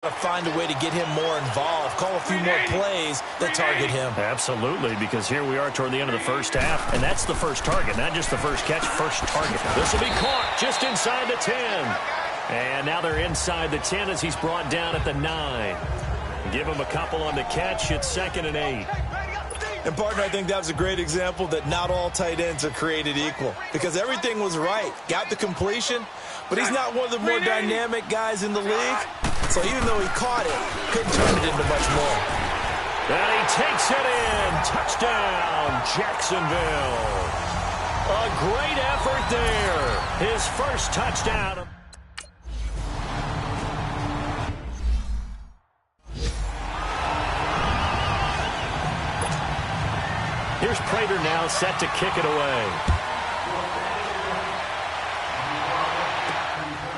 To find a way to get him more involved, call a few more plays that target him. Absolutely, because here we are toward the end of the first half, and that's the first target, not just the first catch, first target. This will be caught just inside the 10. And now they're inside the 10 as he's brought down at the 9. Give him a couple on the catch. It's 2nd and 8. And, partner, I think that was a great example that not all tight ends are created equal, because everything was right. Got the completion, but he's not one of the more dynamic guys in the league. So even though he caught it, couldn't turn it into much more. And he takes it in. Touchdown, Jacksonville. A great effort there. His first touchdown. Here's Prater now set to kick it away.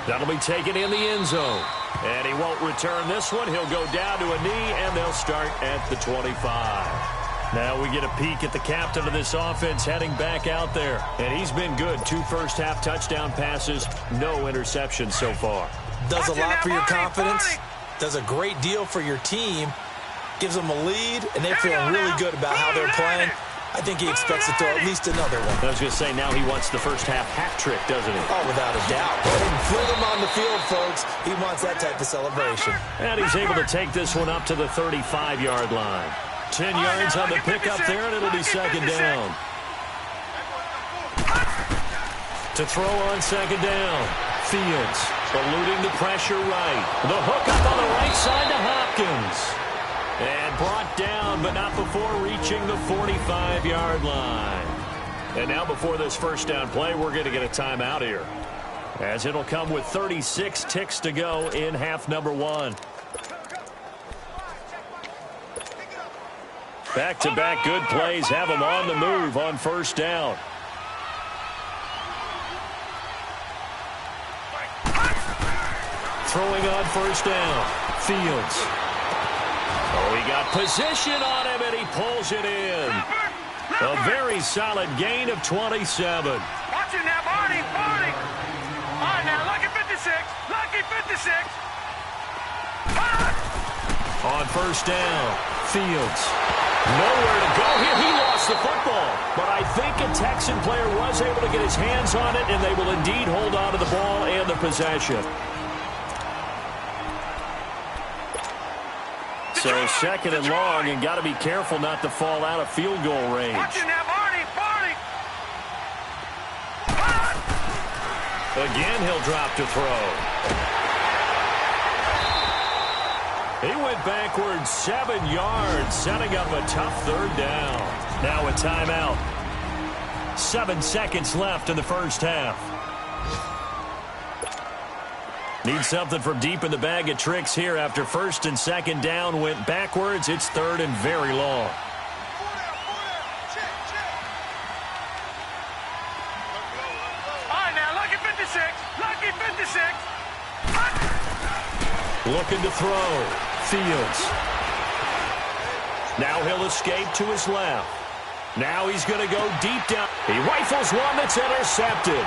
That'll be taken in the end zone. And he won't return this one. He'll go down to a knee, and they'll start at the 25. Now we get a peek at the captain of this offense heading back out there. And he's been good. 2 first-half touchdown passes, no interceptions so far. Does a lot for your confidence. Does a great deal for your team. Gives them a lead, and they're feeling really good about how they're playing. I think he expects to throw at least another one. I was going to say, now he wants the first-half hat trick, doesn't he? Oh, without a doubt. Go ahead and fill him on the field, folks. He wants that type of celebration. And he's able to take this one up to the 35-yard line. 10 yards on the pickup there, and it'll be 2nd down. To throw on 2nd down. Fields eluding the pressure right. The hook up on the right side to Hopkins. And brought down, but not before reaching the 45-yard line. And now before this first down play, we're going to get a timeout here, as it'll come with 36 ticks to go in half number 1. Back-to-back good plays have them on the move on first down. Throwing on first down. Fields. Oh, he got position on him, and he pulls it in. A very solid gain of 27. Watch it now, Barney. All right, now, lucky 56. Lucky 56. On first down, Fields. Nowhere to go here. He lost the football. But I think a Texan player was able to get his hands on it, and they will indeed hold on to the ball and the possession. So 2nd and long, and got to be careful not to fall out of field goal range. Watch it now, Barney. Again, he'll drop to throw. He went backwards 7 yards, setting up a tough 3rd down. Now a timeout. 7 seconds left in the first half. Need something from deep in the bag of tricks here after 1st and 2nd down went backwards. It's 3rd and very long. All right, now, lucky 56. Lucky 56. Looking to throw. Fields. Now he'll escape to his left. Now he's going to go deep down. He rifles one that's intercepted.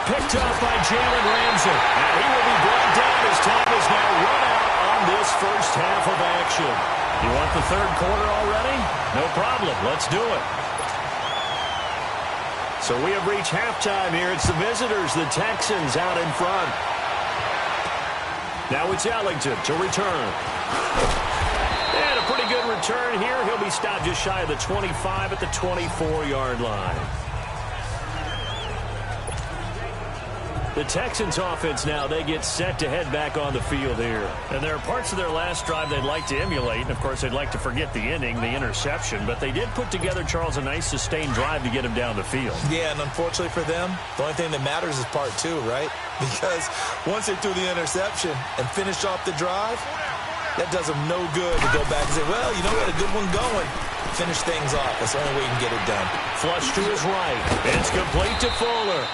Picked up by Jalen Ramsey. And he will be brought down as time is now run out on this first half of action. You want the 3rd quarter already? No problem. Let's do it. So we have reached halftime here. It's the visitors, the Texans, out in front. Now it's Ellington to return. And a pretty good return here. He'll be stopped just shy of the 25 at the 24-yard line. The Texans offense now, they get set to head back on the field here. And there are parts of their last drive they'd like to emulate. And, of course, they'd like to forget the inning, the interception. But they did put together, Charles, a nice sustained drive to get him down the field. Yeah, and unfortunately for them, the only thing that matters is part 2, right? Because once they threw the interception and finished off the drive, that does them no good to go back and say, well, you know, we had a good one going. Finish things off. That's the only way you can get it done. Flush to his right. It's complete to Fuller.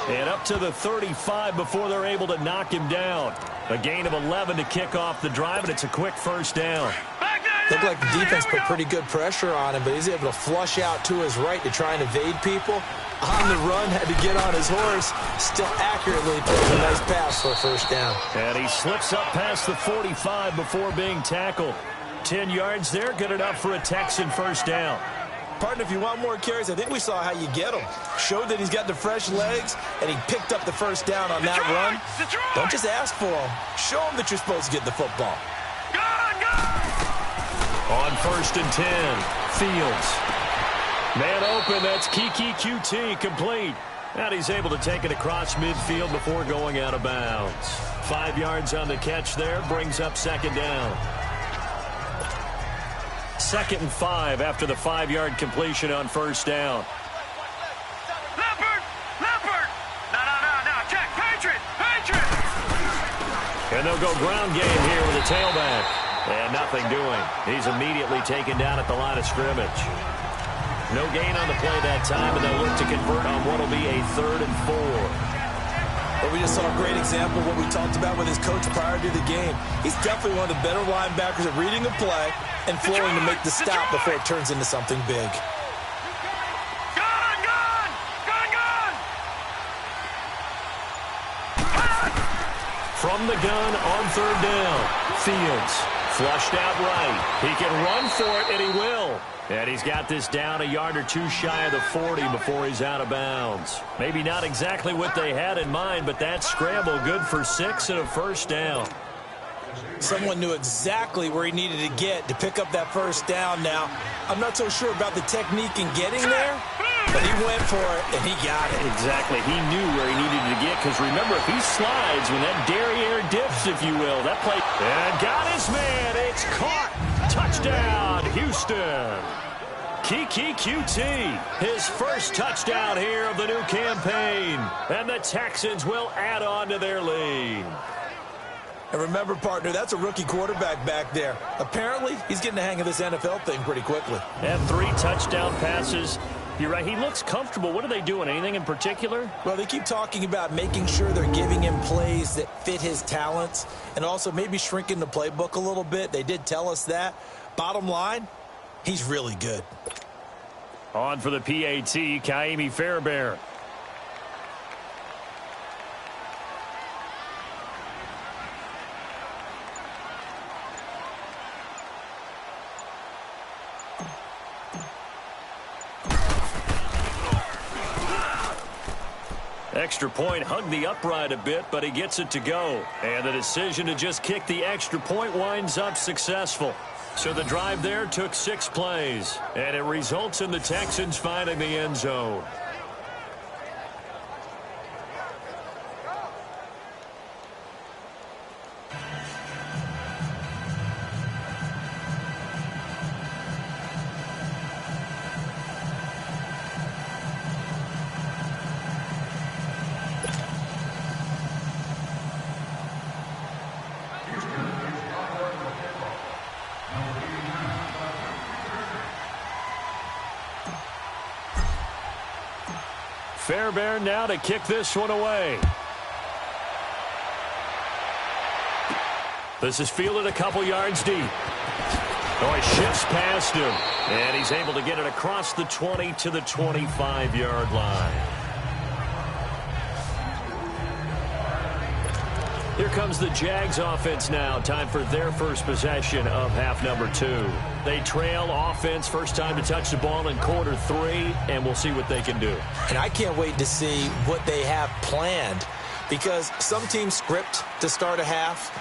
And up to the 35 before they're able to knock him down. A gain of 11 to kick off the drive, and it's a quick first down. Back that Looked like the defense put pretty good pressure on him, but he's able to flush out to his right to try and evade people. On the run, had to get on his horse. Still accurately throws a nice pass for a first down. And he slips up past the 45 before being tackled. 10 yards there, good enough for a Texan first down. Partner, if you want more carries, I think we saw how you get them. Showed that he's got the fresh legs, and he picked up the first down on that run. Don't just ask for them. Show them that you're supposed to get the football. On 1st and 10, Fields. Man open, that's Kiki QT, complete. And he's able to take it across midfield before going out of bounds. 5 yards on the catch there, brings up second down. 2nd and 5 after the 5-yard completion on first down. Leopard! No, check, Patriot! And they'll go ground game here with a tailback. And nothing doing. He's immediately taken down at the line of scrimmage. No gain on the play that time, and they'll look to convert on what will be a 3rd and 4. But we just saw a great example of what we talked about with his coach prior to the game. He's definitely one of the better linebackers at reading a play and flowing to make the stop before it turns into something big. From the gun on 3rd down, Fields flushed out right. He can run for it, and he will. And he's got this down a yard or two shy of the 40 before he's out of bounds. Maybe not exactly what they had in mind, but that scramble good for 6 and a first down. Someone knew exactly where he needed to get to pick up that first down. Now, I'm not so sure about the technique in getting there, but he went for it, and he got it. Exactly. He knew where he needed to get, because remember, if he slides, when that derriere dips, if you will, that play... And got his man. It's caught. Touchdown, Houston. Kiki QT, his first touchdown here of the new campaign. And the Texans will add on to their lead. And remember, partner, that's a rookie quarterback back there. Apparently, he's getting the hang of this NFL thing pretty quickly. And 3 touchdown passes. You're right, he looks comfortable. What are they doing? Anything in particular? Well, they keep talking about making sure they're giving him plays that fit his talents and also maybe shrinking the playbook a little bit. They did tell us that. Bottom line, he's really good. On for the PAT, Kaimi Fairbairn. Extra point, hugged the upright a bit, but he gets it to go. And the decision to just kick the extra point winds up successful. So the drive there took 6 plays, and it results in the Texans finding the end zone. Fairbairn now to kick this one away. This is fielded a couple yards deep. Oh, he shifts past him. And he's able to get it across the 20 to the 25-yard line. Here comes the Jags offense now. Time for their first possession of half number 2. They trail offense, first time to touch the ball in quarter 3, and we'll see what they can do. And I can't wait to see what they have planned, because some teams script to start a half.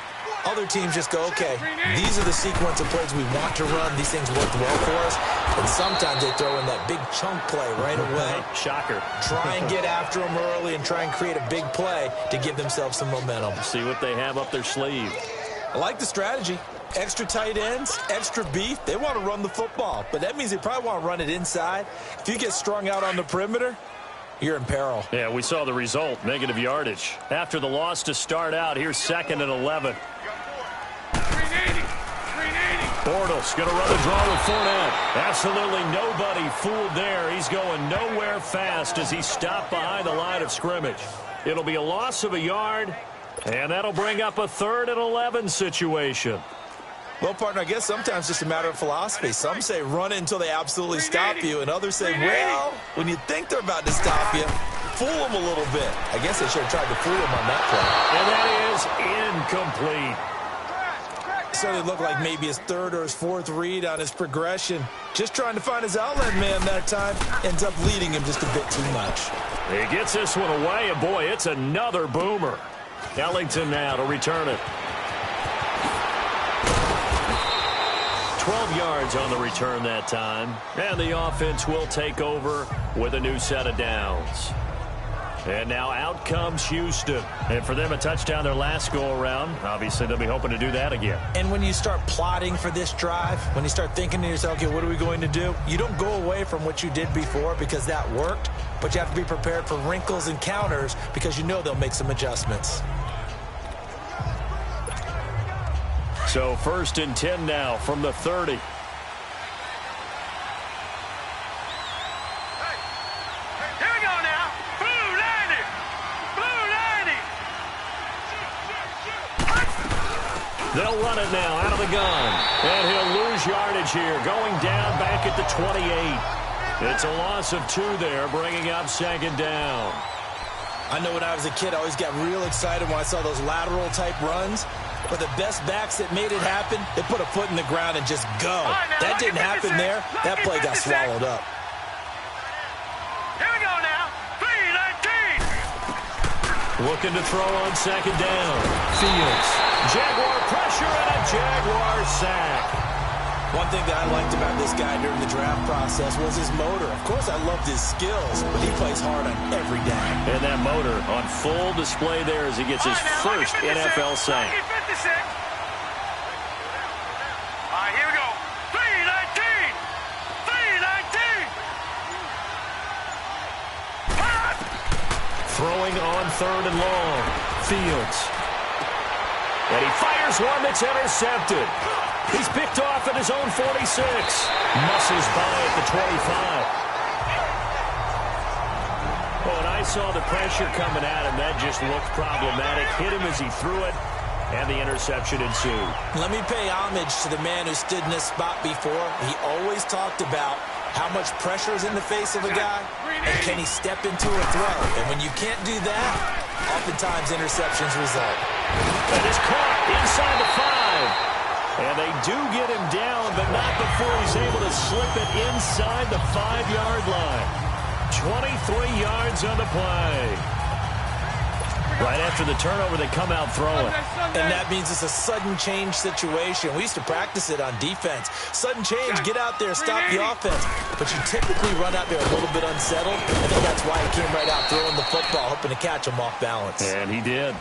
Other teams just go, okay, these are the sequence of plays we want to run. These things worked well for us. And sometimes they throw in that big chunk play right away. Shocker. Try and get after them early and try and create a big play to give themselves some momentum. See what they have up their sleeve. I like the strategy. Extra tight ends, extra beef. They want to run the football, but that means they probably want to run it inside. If you get strung out on the perimeter, you're in peril. Yeah, we saw the result, negative yardage. After the loss to start out, here's 2nd and 11. Bortles going to run the draw with Fournette. Absolutely nobody fooled there. He's going nowhere fast as he stopped behind the line of scrimmage. It'll be a loss of a yard, and that'll bring up a 3rd and 11 situation. Well, partner, I guess sometimes it's just a matter of philosophy. Some say run it until they absolutely stop you, and others say, well, when you think they're about to stop you, fool them a little bit. I guess they should have tried to fool them on that play. And that is incomplete. Certainly looked like maybe his third or his fourth read on his progression. Just trying to find his outlet man that time. Ends up leading him just a bit too much. He gets this one away, and boy, it's another boomer. Ellington now to return it. 12 yards on the return that time. And the offense will take over with a new set of downs. And now out comes Houston. And for them, a touchdown their last go-around. Obviously, they'll be hoping to do that again. And when you start plotting for this drive, when you start thinking to yourself, okay, what are we going to do? You don't go away from what you did before because that worked. But you have to be prepared for wrinkles and counters because you know they'll make some adjustments. So 1st and 10 now from the 30. They'll run it now out of the gun. And he'll lose yardage here, going down back at the 28. It's a loss of 2 there, bringing up 2nd down. I know when I was a kid, I always got real excited when I saw those lateral-type runs. But the best backs that made it happen, they put a foot in the ground and just go. That didn't happen there. That play got swallowed up. Here we go now. 3-19. Looking to throw on 2nd down. Fields. Jaguar pressure and a Jaguar sack. One thing that I liked about this guy during the draft process was his motor. Of course, I loved his skills, but he plays hard on every down. And that motor on full display there as he gets his first NFL sack. All right, here we go. 3-19. 3-19. Throwing on 3rd and long. Fields. And he fires one that's intercepted. He's picked off at his own 46. Muscles by at the 25. Oh, and I saw the pressure coming at him. That just looked problematic. Hit him as he threw it, and the interception ensued. Let me pay homage to the man who stood in this spot before. He always talked about how much pressure is in the face of a guy, and can he step into a throw. And when you can't do that, oftentimes interceptions result. That is caught inside the 5. And they do get him down, but not before he's able to slip it inside the 5-yard line. 23 yards on the play. Right after the turnover, they come out throwing. And that means it's a sudden change situation. We used to practice it on defense. Sudden change, get out there, stop the offense. But you typically run out there a little bit unsettled. I think that's why he came right out throwing the football, hoping to catch him off balance. And he did.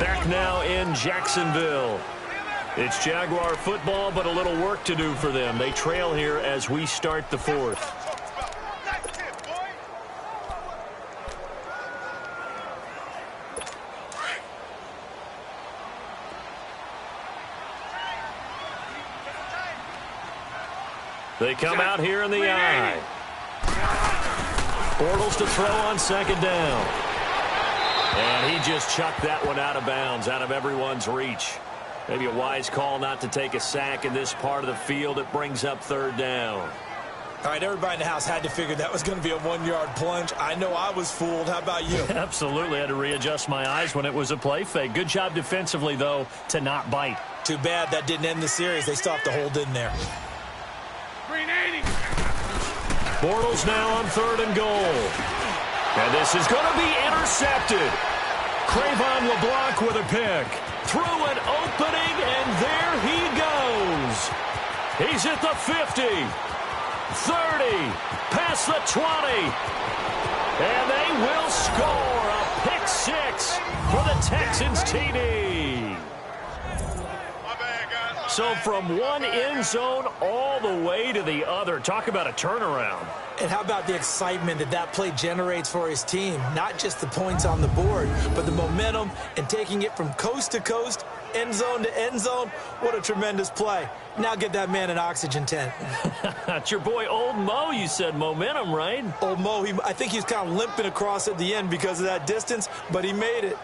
Back now in Jacksonville. It's Jaguar football, but a little work to do for them. They trail here as we start the 4th. They come out here in the I. Bortles to throw on 2nd down. And he just chucked that one out of bounds, out of everyone's reach. Maybe a wise call not to take a sack in this part of the field. It brings up 3rd down. All right, everybody in the house had to figure that was going to be a 1-yard plunge. I know I was fooled. How about you? Absolutely. I had to readjust my eyes when it was a play fake. Good job defensively, though, to not bite. Too bad that didn't end the series. They still have to hold in there. 380. Bortles now on 3rd and goal. And this is going to be intercepted. Crayvon LeBlanc with a pick. Through an opening, and there he goes. He's at the 50, 30, past the 20. And they will score a pick 6 for the Texans TD. So from one end zone all the way to the other. Talk about a turnaround. And how about the excitement that that play generates for his team? Not just the points on the board, but the momentum and taking it from coast to coast, end zone to end zone. What a tremendous play. Now get that man an oxygen tent. That's your boy Old Mo. You said momentum, right? Old Mo, I think he's kind of limping across at the end because of that distance, but he made it.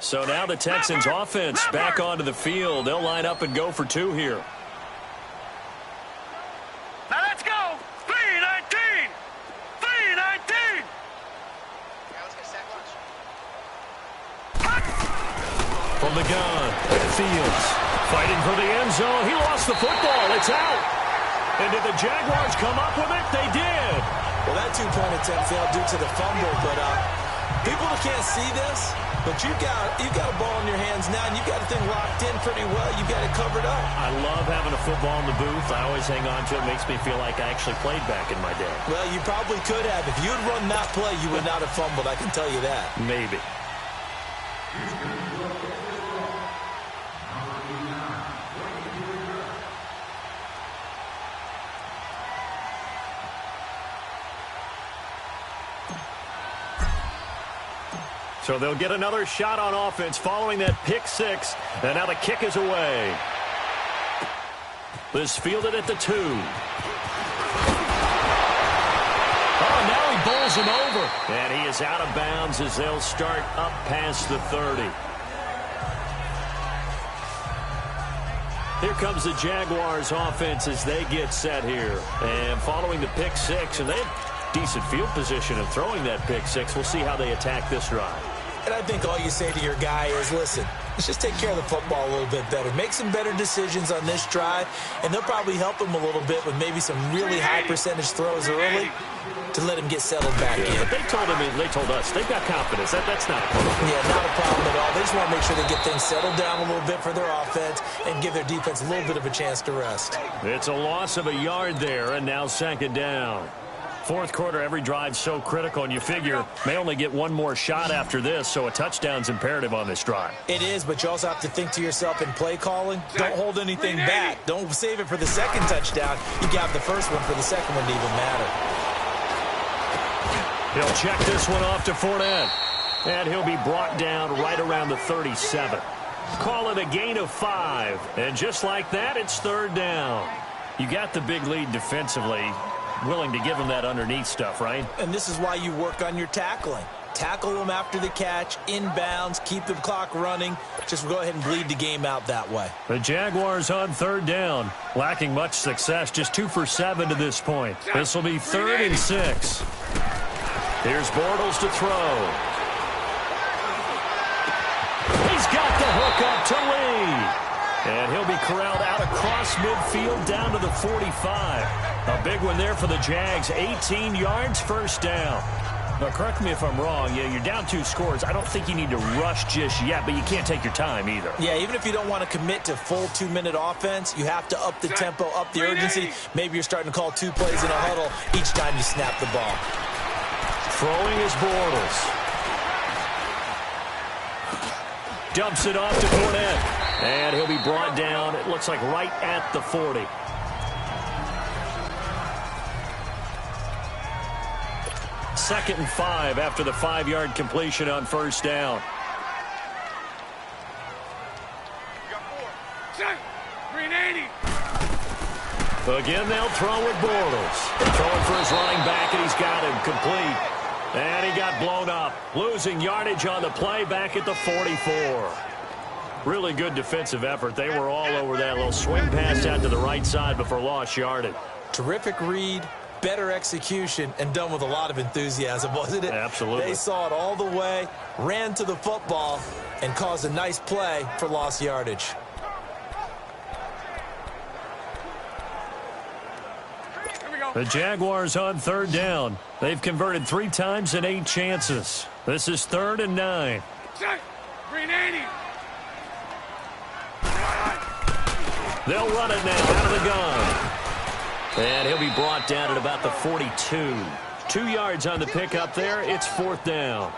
So now the Texans offense back onto the field. They'll line up and go for 2 here. Now let's go. 3-19. 3-19. From the gun, Fields fighting for the end zone. He lost the football. It's out. And did the Jaguars come up with it? They did. Well, that two-point attempt failed due to the fumble, but people can't see this. But you got a ball in your hands now, and you got the thing locked in pretty well. You got it covered up. I love having a football in the booth. I always hang on to it. It makes me feel like I actually played back in my day. Well, you probably could have. If you had run that play, you would not have fumbled. I can tell you that. Maybe. So they'll get another shot on offense following that pick 6. And now the kick is away. This fielded at the 2. Oh, now he bowls him over. And he is out of bounds as they'll start up past the 30. Here comes the Jaguars offense as they get set here. And following the pick 6, and they have decent field position in throwing that pick 6. We'll see how they attack this drive. And I think all you say to your guy is, listen, let's just take care of the football a little bit better. Make some better decisions on this drive, and they'll probably help him a little bit with maybe some really high percentage throws early to let him get settled back in. But they told us, they've got confidence. That's not a problem. Yeah, not a problem at all. They just want to make sure they get things settled down a little bit for their offense and give their defense a little bit of a chance to rest. It's a loss of a yard there, and now 2nd down. Fourth quarter, every drive's so critical, and you figure may only get one more shot after this, so a touchdown's imperative on this drive. It is, but you also have to think to yourself in play calling, don't hold anything back. Don't save it for the second touchdown. You got the first one for the second one to even matter. He'll check this one off to Fournette, and he'll be brought down right around the 37. Call it a gain of 5, and just like that, it's 3rd down. You got the big lead defensively. Willing to give them that underneath stuff, right? And this is why you work on your tackling. Tackle them after the catch, inbounds, keep the clock running. Just go ahead and bleed the game out that way. The Jaguars on 3rd down. Lacking much success, just 2 for 7 to this point. This will be 3rd and 6. Here's Bortles to throw. He's got the hook up to Lee. And he'll be corralled out across midfield down to the 45. A big one there for the Jags. 18 yards, 1st down. Now, correct me if I'm wrong. Yeah, you're down 2 scores. I don't think you need to rush just yet, but you can't take your time either. Yeah, even if you don't want to commit to full 2-minute offense, you have to up the tempo, up the urgency. Maybe you're starting to call 2 plays in a huddle each time you snap the ball. Throwing is Bortles. Dumps it off to Fournette. And he'll be brought down, it looks like right at the 40. Second and 5 after the 5-yard completion on 1st down. Again, they'll throw with Bortles. Throwing for his running back, and he's got him complete. And he got blown up. Losing yardage on the play back at the 44. Really good defensive effort. They were all over that little swing pass out to the right side before lost yardage. Terrific read, better execution, and done with a lot of enthusiasm, wasn't it? Absolutely. They saw it all the way, ran to the football, and caused a nice play for lost yardage. The Jaguars on 3rd down. They've converted 3 times in 8 chances. This is 3rd and 9. 380. They'll run it now out of the gun. And he'll be brought down at about the 42. 2 yards on the pickup there. It's 4th down.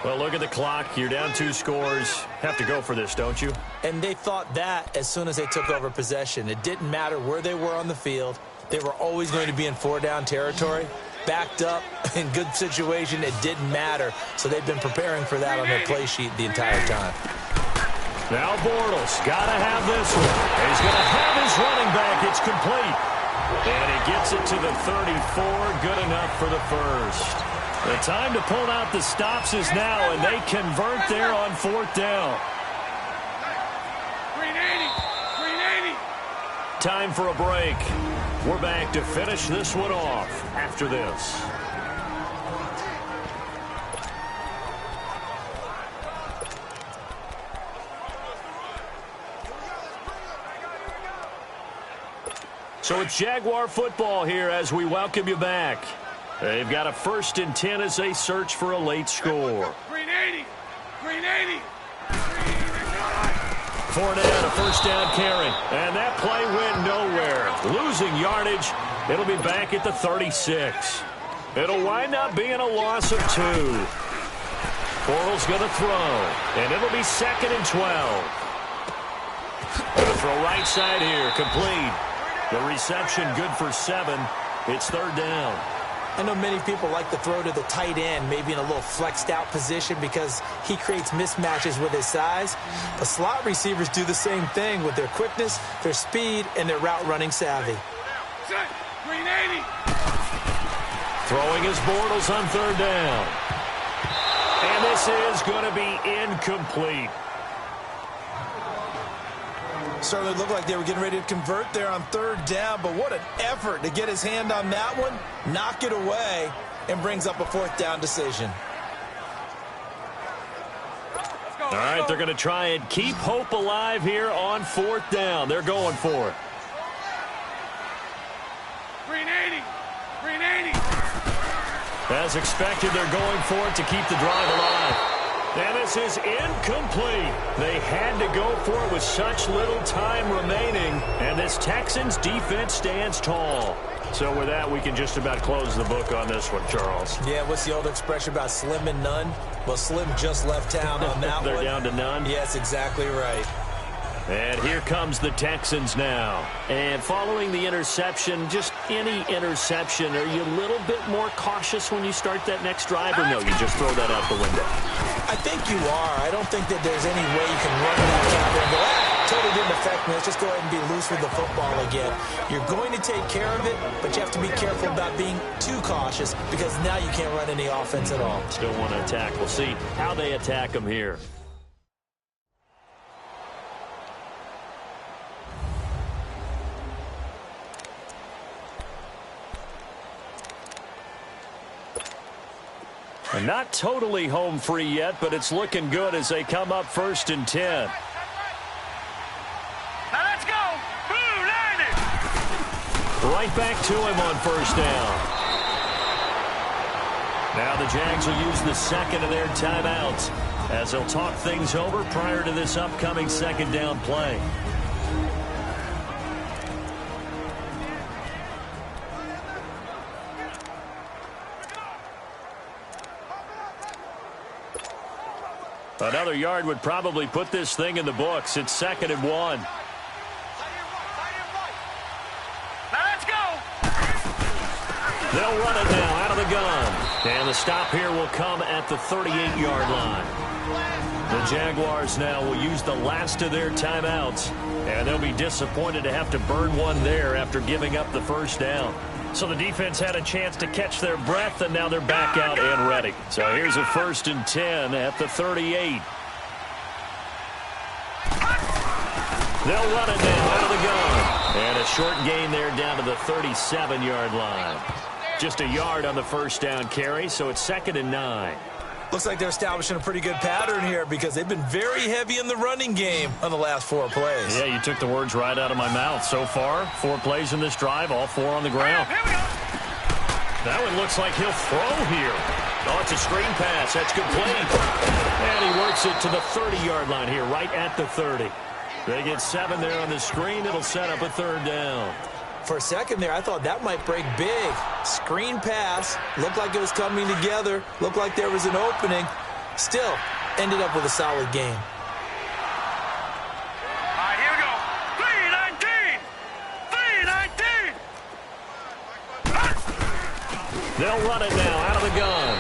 Well, look at the clock. You're down 2 scores. Have to go for this, don't you? And they thought that as soon as they took over possession. It didn't matter where they were on the field. They were always going to be in 4-down territory. Backed up, in good situation, it didn't matter. So they've been preparing for that on their play sheet the entire time. Now Bortles got to have this one. He's going to have his running back. It's complete. And he gets it to the 34. Good enough for the first. The time to pull out the stops is now, and they convert there on 4th down. Green 80. Green 80. Time for a break. We're back to finish this one off after this. So it's Jaguar football here as we welcome you back. They've got a 1st and 10 as they search for a late score. Green 80. Green 80. Fournette, a 1st down carry. And that play went nowhere. Losing yardage. It'll be back at the 36. It'll wind up being a loss of 2. Bortles going to throw. And it'll be 2nd and 12. Going to throw right side here. Complete. The reception good for 7. It's 3rd down. I know many people like to throw to the tight end, maybe in a little flexed out position because he creates mismatches with his size. But slot receivers do the same thing with their quickness, their speed, and their route running savvy. Green 80. Throwing his Bortles on 3rd down. And this is going to be incomplete. Certainly looked like they were getting ready to convert there on 3rd down, but what an effort to get his hand on that one, knock it away, and brings up a 4th down decision. All right, they're going to try and keep hope alive here on 4th down. They're going for it. Green 80. Green 80. As expected, they're going for it to keep the drive alive. And this is incomplete. They had to go for it with such little time remaining. And this Texans defense stands tall. So with that, we can just about close the book on this one, Charles. Yeah, what's the old expression about slim and none? Well, Slim just left town on that They're one. down to none? Yes, exactly right. And here comes the Texans now. And following the interception, just any interception, are you a little bit more cautious when you start that next drive, or no, you just throw that out the window? I think you are. I don't think that there's any way you can run it out there and go, totally didn't affect me. Let's just go ahead and be loose with the football again. You're going to take care of it, but you have to be careful about being too cautious because now you can't run any offense at all. Still want to attack. We'll see how they attack them here. Not totally home free yet, but it's looking good as they come up 1st and 10. Now let's go. Blue line it. Right back to him on 1st down. Now the Jags will use the 2nd of their timeouts as they'll talk things over prior to this upcoming 2nd down play. Another yard would probably put this thing in the books. It's 2nd and 1. Now let's go. They'll run it now out of the gun. And the stop here will come at the 38-yard line. The Jaguars now will use the last of their timeouts. And they'll be disappointed to have to burn one there after giving up the 1st down. So the defense had a chance to catch their breath, and now they're back out and ready. So here's a 1st and 10 at the 38. They'll run it now out of the gun. And a short gain there down to the 37-yard line. Just a yard on the 1st down carry, so it's 2nd and 9. Looks like they're establishing a pretty good pattern here because they've been very heavy in the running game on the last 4 plays. Yeah, you took the words right out of my mouth. So far, 4 plays in this drive, all 4 on the ground. Here we go. That one looks like he'll throw here. Oh, it's a screen pass. That's complete. And he works it to the 30-yard line here, right at the 30. They get 7 there on the screen. It'll set up a 3rd down. For a second there, I thought that might break big. Screen pass. Looked like it was coming together. Looked like there was an opening. Still, ended up with a solid game. All right, here we go. 3-19. 3-19. They'll run it now out of the gun.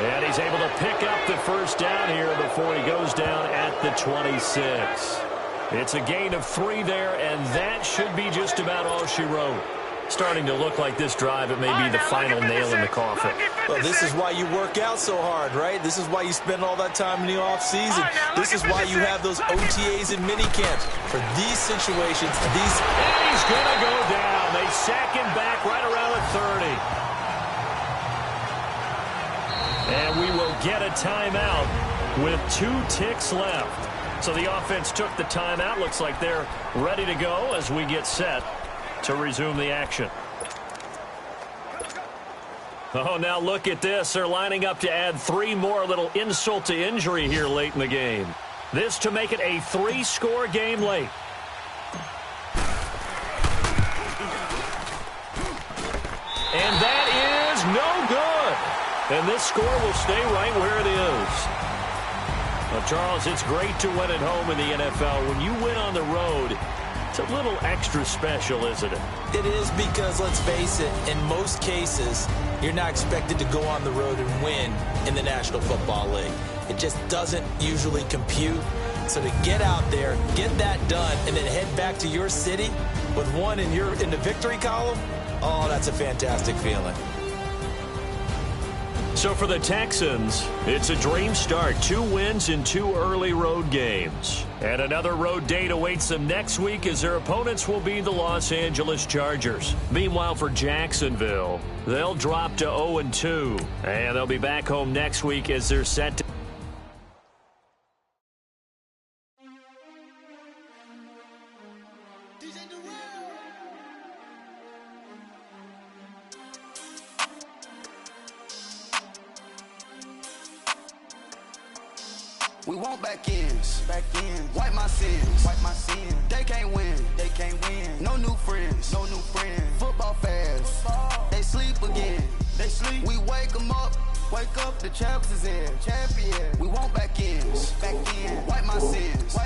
And he's able to pick up the 1st down here before he goes down at the 26. It's a gain of 3 there, and that should be just about all she wrote. Starting to look like this drive, it may be the final nail in the coffin. Well, this is why you work out so hard, right? This is why you spend all that time in the offseason. This is why you have those OTAs and mini camps for these situations. And he's going to go down. They sack him back right around the 30. And we will get a timeout with 2 ticks left. So the offense took the timeout. Looks like they're ready to go as we get set to resume the action. Oh, now look at this. They're lining up to add 3 more, a little insult to injury here late in the game. This to make it a 3-score game late. And that is no good. And this score will stay right where it is. Well, Charles, it's great to win at home in the NFL. When you win on the road, it's a little extra special, isn't it? It is because, let's face it, in most cases, you're not expected to go on the road and win in the National Football League. It just doesn't usually compute. So to get out there, get that done, and then head back to your city with one in the victory column, oh, that's a fantastic feeling. So for the Texans, it's a dream start. 2 wins in 2 early road games. And another road date awaits them next week as their opponents will be the Los Angeles Chargers. Meanwhile, for Jacksonville, they'll drop to 0-2. And they'll be back home next week as they're set to... We want back ends, wipe my sins, They can't win, No new friends, Football fast, they sleep again, We wake them up, the champs is in, We want back ends, wipe my sins,